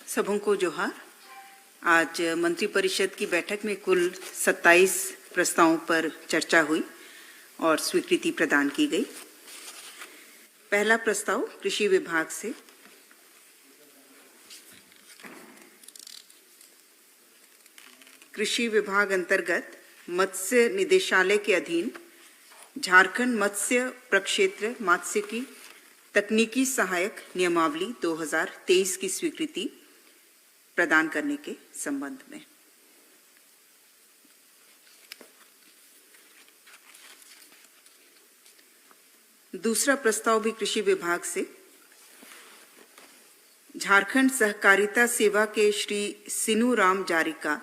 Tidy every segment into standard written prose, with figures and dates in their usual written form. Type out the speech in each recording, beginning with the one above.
सबों को जोहार। आज मंत्रिपरिषद की बैठक में कुल 27 प्रस्तावों पर चर्चा हुई और स्वीकृति प्रदान की गई। पहला प्रस्ताव कृषि विभाग से। कृषि विभाग अंतर्गत मत्स्य निदेशालय के अधीन झारखंड मत्स्य प्रक्षेत्र मात्स्यिकी तकनीकी सहायक नियमावली 2023 की स्वीकृति प्रदान करने के संबंध में। दूसरा प्रस्ताव भी कृषि विभाग से। झारखंड सहकारिता सेवा के श्री सिनू राम जारिका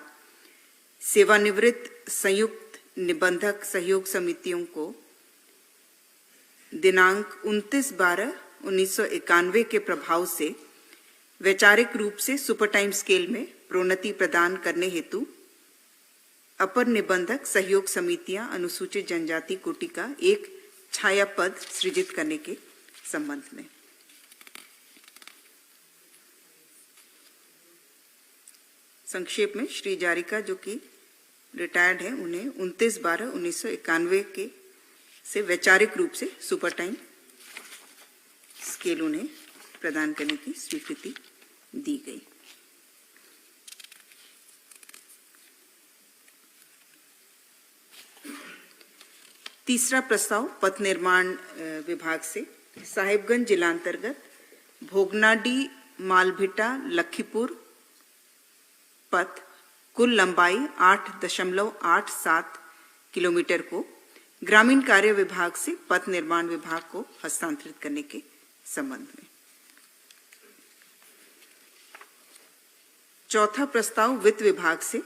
सेवानिवृत्त संयुक्त निबंधक सहयोग समितियों को दिनांक 29/12/1991 के प्रभाव से वैचारिक रूप से सुपर टाइम स्केल में प्रोन्नति प्रदान करने हेतु अपर निबंधक सहयोग समितियां अनुसूचित जनजाति कोटि का एक छाया पद सृजित करने के संबंध में। संक्षेप में श्री जारिका जो कि रिटायर्ड है, उन्हें 29/12/1991 के से वैचारिक रूप से सुपर टाइम स्केल उन्हें प्रदान करने की स्वीकृति दी गई। तीसरा प्रस्ताव पथ निर्माण विभाग से। साहिबगंज जिला अंतर्गत भोगनाडी मालभिटा लखीपुर पथ कुल लंबाई 8.87 किलोमीटर को ग्रामीण कार्य विभाग से पथ निर्माण विभाग को हस्तांतरित करने के संबंध में। चौथा प्रस्ताव वित्त विभाग से।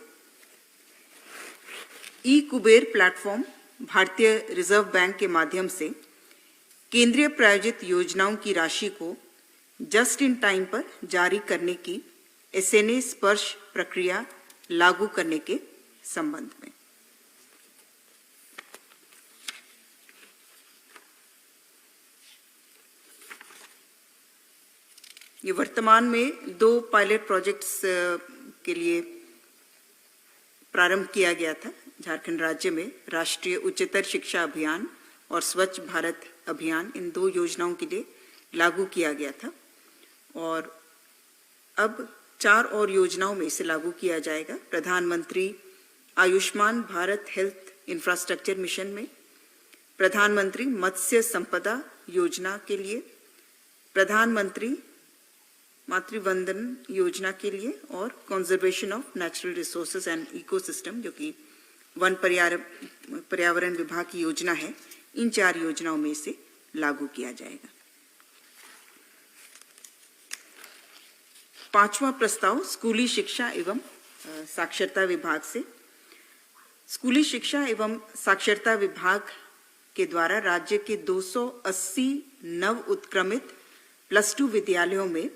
ई कुबेर प्लेटफॉर्म भारतीय रिजर्व बैंक के माध्यम से केंद्रीय प्रायोजित योजनाओं की राशि को जस्ट इन टाइम पर जारी करने की एसएनए स्पर्श प्रक्रिया लागू करने के संबंध में। ये वर्तमान में 2 पायलट प्रोजेक्ट्स के लिए प्रारंभ किया गया था झारखंड राज्य में। राष्ट्रीय उच्चतर शिक्षा अभियान और स्वच्छ भारत अभियान, इन 2 योजनाओं के लिए लागू किया गया था और अब 4 और योजनाओं में इसे लागू किया जाएगा। प्रधानमंत्री Ayushman Bharat health infrastructure mission में, प्रधानमंत्री मत्स्य संपदा योजना के लिए, प्रधानमंत्री मातृवंदन योजना के लिए और conservation of natural resources and ecosystem जो कि वन पर्यावरण विभाग की योजना है। इन 4 योजनाओं में इसे लागू किया जाएगा। पांचवा प्रस्ताव स्कूली शिक्षा एवं साक्षरता विभाग से। स्कूली शिक्षा एवं साक्षरता विभाग के द्वारा राज्य के 280 नव उत्क्रमित +2 विद्यालयों में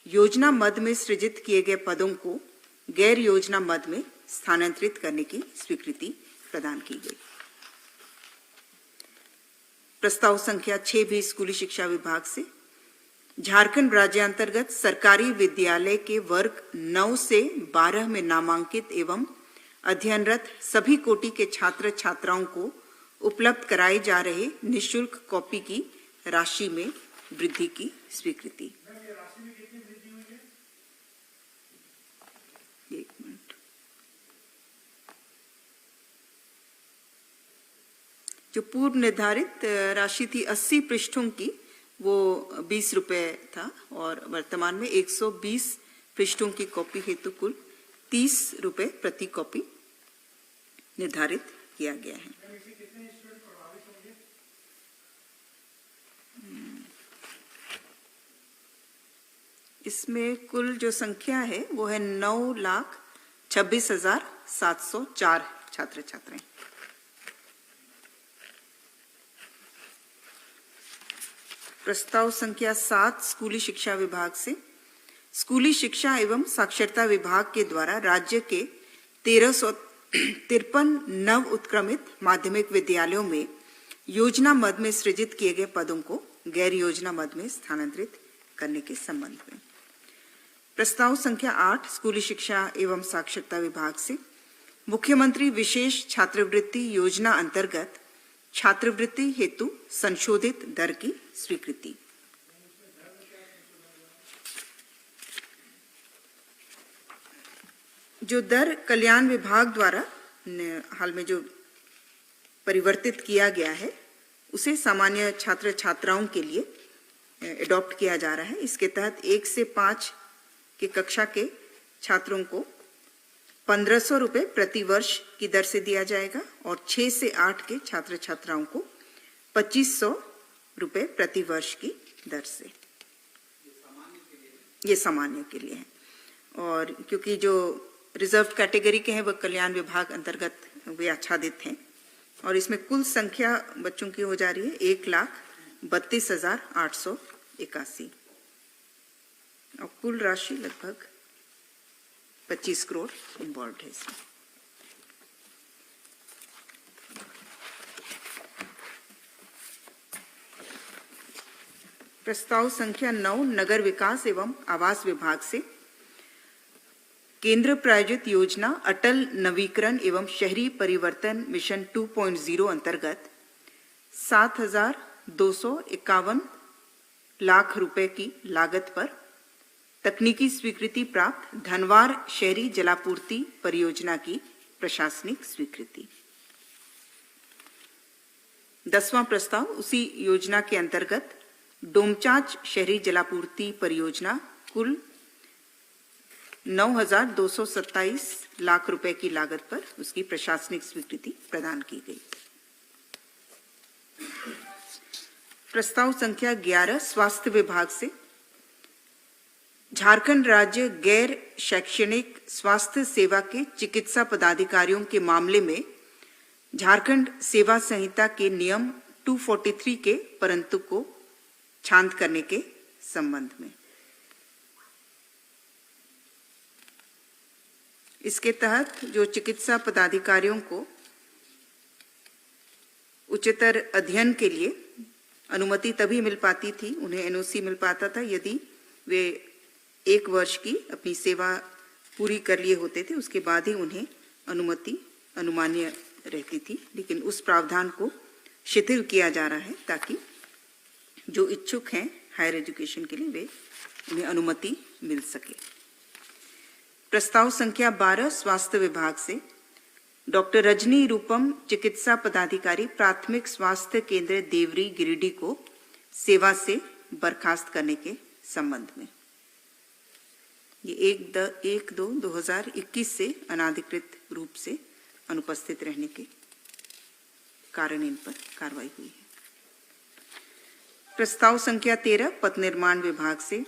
योजना मद में सृजित किए गए पदों को गैर योजना मद में स्थानांतरित करने की स्वीकृति प्रदान की गई। प्रस्ताव संख्या 6 भी स्कूली शिक्षा विभाग से। झारखंड राज्य अंतर्गत सरकारी विद्यालय के वर्ग 9 से 12 में नामांकित एवं अध्ययनरत सभी कोटि के छात्र छात्राओं को उपलब्ध कराई जा रहे निःशुल्क कॉपी की राशि में वृद्धि की स्वीकृति। एक मिनट। जो पूर्व निर्धारित राशि थी 80 पृष्ठों की, वो 20 रुपए था और वर्तमान में 120 पृष्ठों की कॉपी हेतु कुल 30 रुपए प्रति कॉपी निर्धारित किया गया है। इसमें कुल जो संख्या है वो है 9,26,704 छात्र छात्राएं। प्रस्ताव संख्या 7 स्कूली शिक्षा विभाग से। स्कूली शिक्षा एवं साक्षरता विभाग के द्वारा राज्य के 1353 नव उत्क्रमित माध्यमिक विद्यालयों में योजना मद में सृजित किए गए पदों को गैर योजना मद में स्थानांतरित करने के संबंध में। प्रस्ताव संख्या 8 स्कूली शिक्षा एवं साक्षरता विभाग से मुख्यमंत्री विशेष छात्रवृत्ति योजना अंतर्गत छात्रवृत्ति हेतु संशोधित दर की स्वीकृति। जो दर कल्याण विभाग द्वारा हाल में जो परिवर्तित किया गया है उसे सामान्य छात्र छात्राओं के लिए एडॉप्ट किया जा रहा है। इसके तहत 1 से 5 की कक्षा के छात्रों को 1500 रुपये प्रति वर्ष की दर से दिया जाएगा और 6 से 8 के छात्र छात्राओं को 2500 रुपये प्रति वर्ष की दर से। ये सामान्य के लिए है और क्योंकि जो रिजर्व कैटेगरी के हैं वह कल्याण विभाग अंतर्गत वे आच्छादित हैं और इसमें कुल संख्या बच्चों की हो जा रही है 1,32,881 और कुल राशि लगभग 25 करोड़ इन्वॉल्व है इसमें। प्रस्ताव संख्या 9 नगर विकास एवं आवास विभाग से केंद्र प्रायोजित योजना अटल नवीकरण एवं शहरी परिवर्तन मिशन 2.0 अंतर्गत 7,251 लाख रुपए की लागत पर तकनीकी स्वीकृति प्राप्त धनवार शहरी जलापूर्ति परियोजना की प्रशासनिक स्वीकृति। 10वां प्रस्ताव उसी योजना के अंतर्गत डोमचांच शहरी जलापूर्ति परियोजना कुल 9,227 लाख रुपए की लागत पर उसकी प्रशासनिक स्वीकृति प्रदान की गई। प्रस्ताव संख्या 11 स्वास्थ्य विभाग से झारखंड राज्य गैर शैक्षणिक स्वास्थ्य सेवा के चिकित्सा पदाधिकारियों के मामले में झारखंड सेवा संहिता के नियम 243 के परंतु को शांत करने के संबंध में। इसके तहत जो चिकित्सा पदाधिकारियों को उच्चतर अध्ययन के लिए अनुमति तभी मिल पाती थी, उन्हें एनओसी मिल पाता था यदि वे 1 वर्ष की अपनी सेवा पूरी कर लिए होते थे, उसके बाद ही उन्हें अनुमति अनुमान्य रहती थी। लेकिन उस प्रावधान को शिथिल किया जा रहा है ताकि जो इच्छुक हैं हायर एजुकेशन के लिए वे उन्हें अनुमति मिल सके। प्रस्ताव संख्या 12 स्वास्थ्य विभाग से डॉक्टर रजनी रूपम चिकित्सा पदाधिकारी प्राथमिक स्वास्थ्य केंद्र देवरी गिरिडीह को सेवा से बर्खास्त करने के संबंध में। ये 1/2/2021 से अनाधिकृत रूप से अनुपस्थित रहने के कारण इन पर कार्रवाई हुई है। प्रस्ताव संख्या 13 पथ निर्माण विभाग से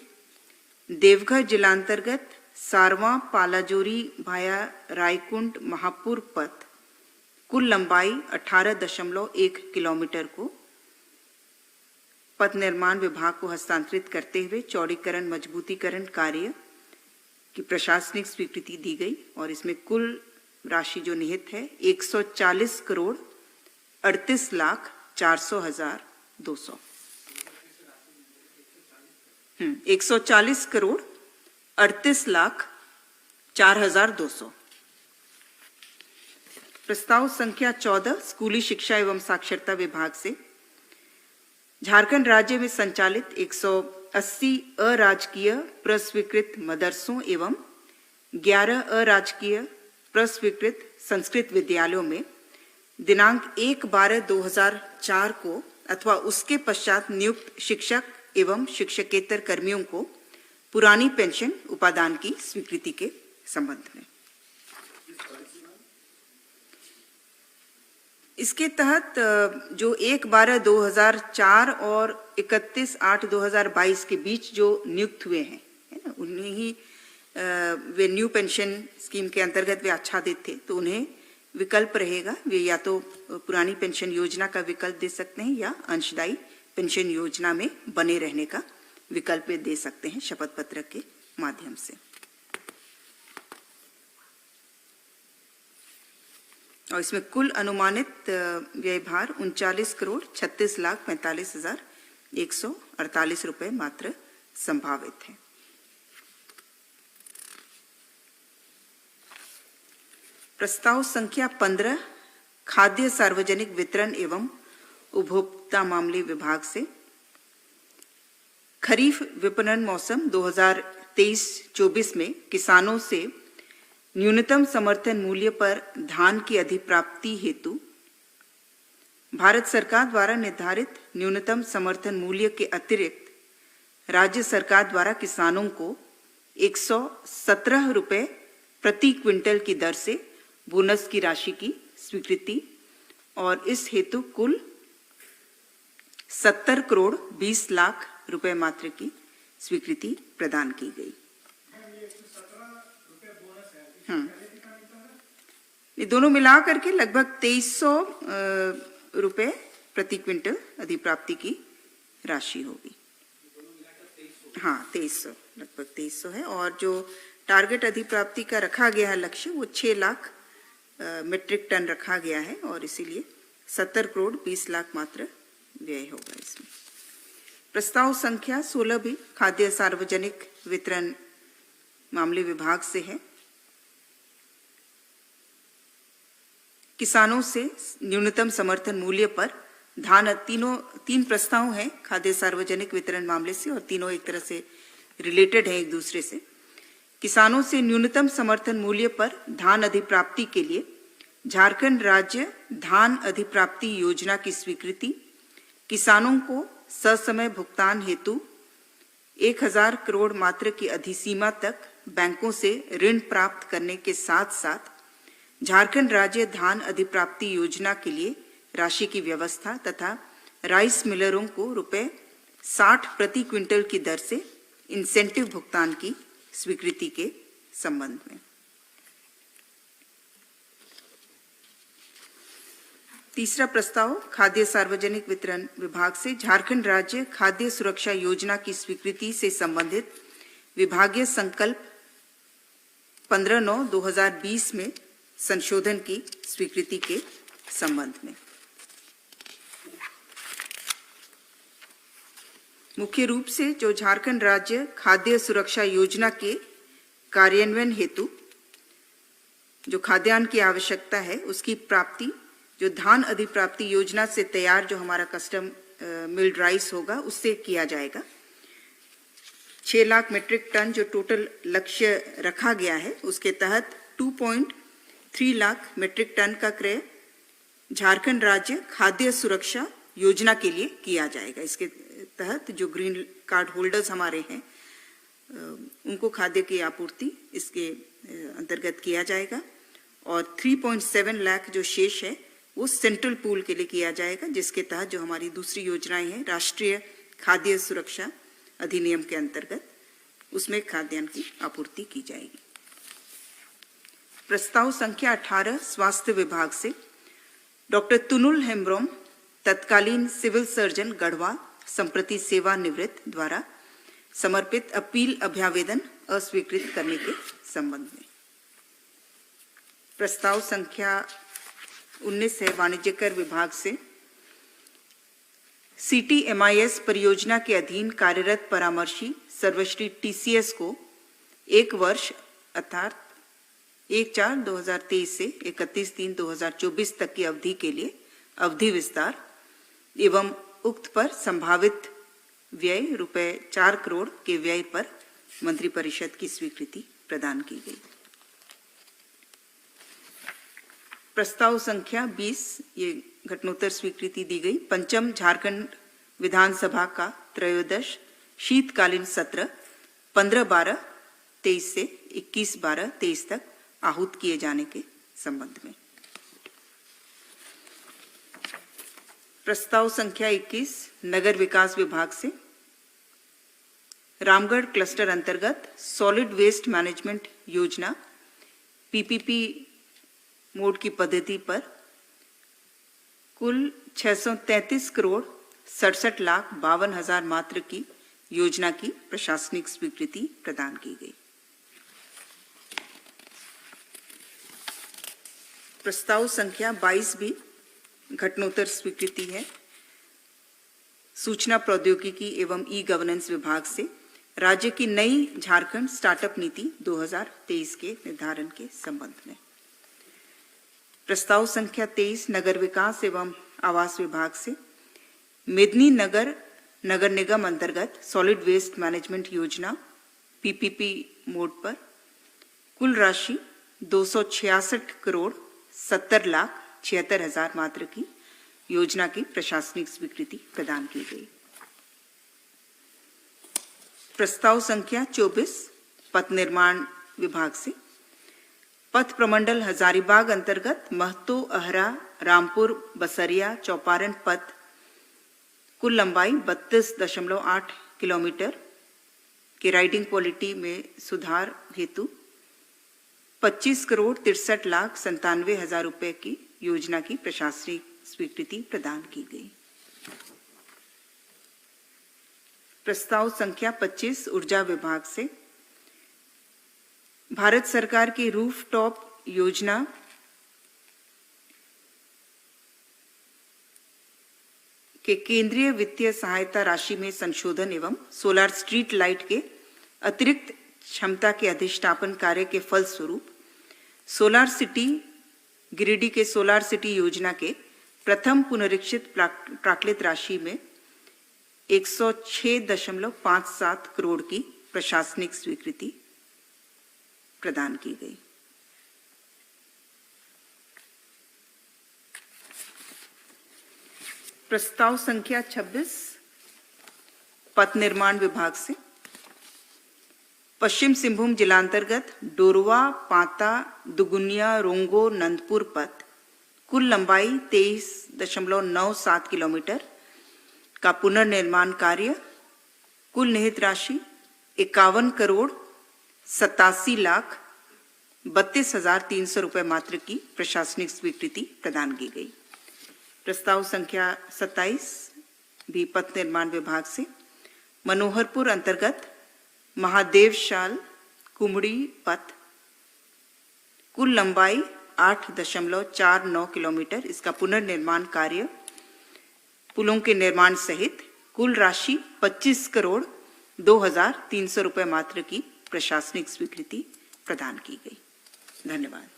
देवघर जिलांतर्गत सारवा पालाजोरी भाया रायकुंड महापुर पथ कुल लंबाई 18.1 किलोमीटर को पथ निर्माण विभाग को हस्तांतरित करते हुए चौड़ीकरण मजबूतीकरण कार्य की प्रशासनिक स्वीकृति दी गई और इसमें कुल राशि जो निहित है 140 करोड़ 38,04,200 140 करोड़ 38,04,200। प्रस्ताव संख्या 14 स्कूली शिक्षा एवं साक्षरता विभाग से झारखंड राज्य में संचालित 180 अराजकीय प्रस्वीकृत मदरसों एवं 11 अराजकीय प्रस्वीकृत संस्कृत विद्यालयों में दिनांक 1/12/2004 को अथवा उसके पश्चात नियुक्त शिक्षक एवं शिक्षकेतर कर्मियों को पुरानी पेंशन उपादान की स्वीकृति के संबंध में। इसके तहत जो 1/12/2004 और 31/8/2022 के बीच जो नियुक्त हुए हैं, है ना, उन्हें ही वे न्यू पेंशन स्कीम के अंतर्गत वे आच्छादित थे, तो उन्हें विकल्प रहेगा। वे या तो पुरानी पेंशन योजना का विकल्प दे सकते हैं या अंशदायी पेंशन योजना में बने रहने का विकल्प दे सकते हैं शपथ पत्र के माध्यम से। और इसमें कुल अनुमानित व्यय भार 39 करोड़ 36,45,148 रुपए मात्र संभावित है। प्रस्ताव संख्या 15 खाद्य सार्वजनिक वितरण एवं उपभोक्ता मामले विभाग से खरीफ विपणन मौसम 2023-24 में किसानों से न्यूनतम समर्थन मूल्य पर धान की अधिप्राप्ति हेतु भारत सरकार द्वारा निर्धारित न्यूनतम समर्थन मूल्य के अतिरिक्त राज्य सरकार द्वारा किसानों को 117 रुपये प्रति क्विंटल की दर से बोनस की राशि की स्वीकृति और इस हेतु कुल 70 करोड़ 20 लाख रुपए मात्र की स्वीकृति प्रदान की गई। ये दोनों मिला करके लगभग 2300 रुपए प्रति क्विंटल अधिप्राप्ति की राशि होगी। हाँ, 2300, लगभग 2300 है। और जो टारगेट अधिप्राप्ति का रखा गया है लक्ष्य, वो 6 लाख मीट्रिक टन रखा गया है और इसीलिए 70 करोड़ 20 लाख मात्र व्यय होगा इसमें। प्रस्ताव संख्या 16 भी खाद्य सार्वजनिक वितरण मामले विभाग से है। किसानों से न्यूनतम समर्थन मूल्य पर धान, तीन प्रस्ताव हैं खाद्य सार्वजनिक वितरण मामले से और तीनों एक तरह से रिलेटेड हैं एक दूसरे से। किसानों से न्यूनतम समर्थन मूल्य पर धान अधिप्राप्ति के लिए झारखंड राज्य धान अधिप्राप्ति योजना की स्वीकृति, किसानों को ससमय भुगतान हेतु 1000 करोड़ मात्र की अधिसीमा तक बैंकों से ऋण प्राप्त करने के साथ साथ झारखंड राज्य धान अधिप्राप्ति योजना के लिए राशि की व्यवस्था तथा राइस मिलरों को ₹60 प्रति क्विंटल की दर से इंसेंटिव भुगतान की स्वीकृति के संबंध में। तीसरा प्रस्ताव खाद्य सार्वजनिक वितरण विभाग से झारखंड राज्य खाद्य सुरक्षा योजना की स्वीकृति से संबंधित विभागीय संकल्प 15/9/2020 में संशोधन की स्वीकृति के संबंध में। मुख्य रूप से जो झारखंड राज्य खाद्य सुरक्षा योजना के कार्यान्वयन हेतु जो खाद्यान्न की आवश्यकता है उसकी प्राप्ति जो धान अधिप्राप्ति योजना से तैयार जो हमारा कस्टम मिल्ड राइस होगा उससे किया जाएगा। 6 लाख मीट्रिक टन जो टोटल लक्ष्य रखा गया है उसके तहत 2.3 लाख मीट्रिक टन का क्रय झारखंड राज्य खाद्य सुरक्षा योजना के लिए किया जाएगा। इसके तहत जो ग्रीन कार्ड होल्डर्स हमारे हैं उनको खाद्य की आपूर्ति इसके अंतर्गत किया जाएगा और 3.7 लाख जो शेष है वो सेंट्रल पूल के लिए किया जाएगा, जिसके तहत जो हमारी दूसरी योजनाएं हैं राष्ट्रीय खाद्य सुरक्षा अधिनियम के अंतर्गत उसमें खाद्यान्न की आपूर्ति की जाएगी। प्रस्ताव संख्या 18 स्वास्थ्य विभाग से डॉक्टर तुनुल हेम्ब्रोम तत्कालीन सिविल सर्जन गढ़वा संप्रति सेवानिवृत्त द्वारा समर्पित अपील अभ्यावेदन अस्वीकृत करने के संबंध में। प्रस्ताव संख्या 19 है वाणिज्य कर विभाग से CTMIS परियोजना के अधीन कार्यरत परामर्शी सर्वश्री TCS को 1 वर्ष अर्थात 1/4/2023 से 31/3/2024 तक की अवधि के लिए अवधि विस्तार एवं उक्त पर संभावित व्यय ₹4 करोड़ के व्यय पर मंत्रिपरिषद की स्वीकृति प्रदान की गई। प्रस्ताव संख्या 20 ये घटनोत्तर स्वीकृति दी गई। पंचम झारखंड विधानसभा का त्रयोदश शीतकालीन सत्र 15/12/23 से 21/12/23 तक आहूत किए जाने के संबंध में। प्रस्ताव संख्या 21 नगर विकास विभाग से रामगढ़ क्लस्टर अंतर्गत सॉलिड वेस्ट मैनेजमेंट योजना PPP मोड की पद्धति पर कुल 633 करोड़ 67 लाख 52 हजार मात्र की योजना की प्रशासनिक स्वीकृति प्रदान की गई। प्रस्ताव संख्या 22 भी घटनोत्तर स्वीकृति है। सूचना प्रौद्योगिकी एवं ई गवर्नेंस विभाग से राज्य की नई झारखंड स्टार्टअप नीति 2023 के निर्धारण के संबंध में। प्रस्ताव संख्या 23 नगर विकास एवं आवास विभाग से मेदिनी नगर नगर निगम अंतर्गत सॉलिड वेस्ट मैनेजमेंट योजना पीपीपी मोड पर कुल राशि 266 करोड़ 70 लाख 76 हजार मात्र की योजना की प्रशासनिक स्वीकृति प्रदान की गई। प्रस्ताव संख्या 24 पथ निर्माण विभाग से पथ प्रमंडल हजारीबाग अंतर्गत महतो अहरा रामपुर बसरिया चौपारण पथ कुल लंबाई 32.8 किलोमीटर की राइडिंग क्वालिटी में सुधार हेतु 25 करोड़ 63 लाख 97 हजार रुपए की योजना की प्रशासनिक स्वीकृति प्रदान की गई। प्रस्ताव संख्या 25 ऊर्जा विभाग से भारत सरकार की रूफटॉप योजना के केंद्रीय वित्तीय सहायता राशि में संशोधन एवं सोलर स्ट्रीट लाइट के अतिरिक्त क्षमता के अधिष्ठापन कार्य के फलस्वरूप सोलर सिटी गिरिडीह के सोलर सिटी योजना के प्रथम पुनरीक्षित प्राक्कलित राशि में 106.57 करोड़ की प्रशासनिक स्वीकृति प्रदान की गई। प्रस्ताव संख्या 26 पथ निर्माण विभाग से पश्चिम सिंहभूम जिलांतर्गत डोरवा पाता दुगुनिया रोंगो नंदपुर पथ कुल लंबाई 23.97 किलोमीटर का पुनर्निर्माण कार्य कुल निहित राशि 51 करोड़ 87 लाख 32,300 रुपए मात्र की प्रशासनिक स्वीकृति प्रदान की गई। प्रस्ताव संख्या 27 भी पथ निर्माण विभाग से मनोहरपुर अंतर्गत महादेवशाल कुमड़ी पथ कुल लंबाई 8.49 किलोमीटर इसका पुनर्निर्माण कार्य पुलों के निर्माण सहित कुल राशि 25 करोड़ 2,300 रुपए मात्र की प्रशासनिक स्वीकृति प्रदान की गई। धन्यवाद।